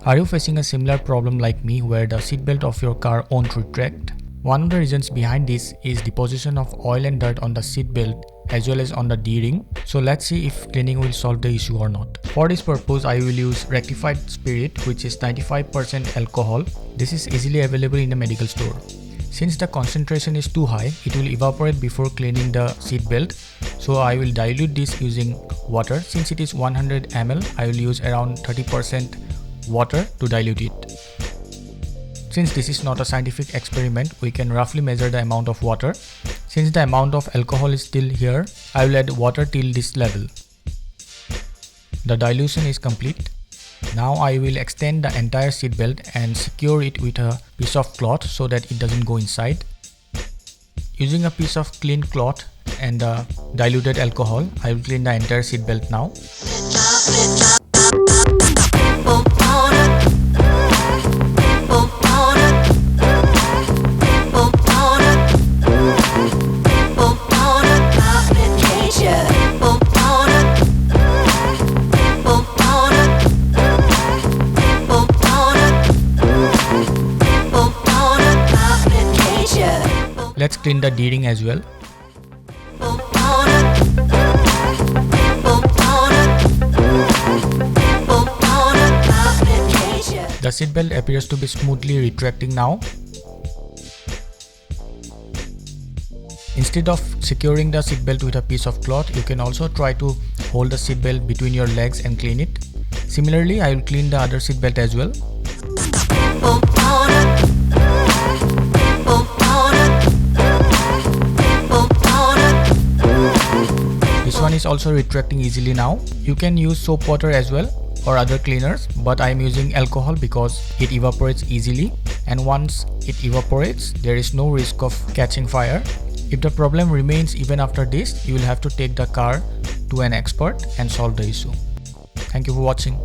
Are you facing a similar problem like me where the seatbelt of your car won't retract? One of the reasons behind this is deposition of oil and dirt on the seatbelt as well as on the D-ring. So let's see if cleaning will solve the issue or not. For this purpose, I will use rectified spirit, which is 95% alcohol. This is easily available in a medical store. Since the concentration is too high, it will evaporate before cleaning the seatbelt. So I will dilute this using water. Since it is 100 ml, I will use around 30% water to dilute it. Since this is not a scientific experiment, we can roughly measure the amount of water. Since the amount of alcohol is still here, I will add water till this level. The dilution is complete. Now I will extend the entire seatbelt and secure it with a piece of cloth so that it doesn't go inside. Using a piece of clean cloth and the diluted alcohol, I will clean the entire seatbelt now. Let's clean the D-ring as well. The seatbelt appears to be smoothly retracting now. Instead of securing the seatbelt with a piece of cloth, you can also try to hold the seatbelt between your legs and clean it. Similarly, I will clean the other seatbelt as well. This one is also retracting easily now. You can use soap water as well or other cleaners, but I am using alcohol because it evaporates easily, and once it evaporates, there is no risk of catching fire. If the problem remains even after this, you will have to take the car to an expert and solve the issue. Thank you for watching.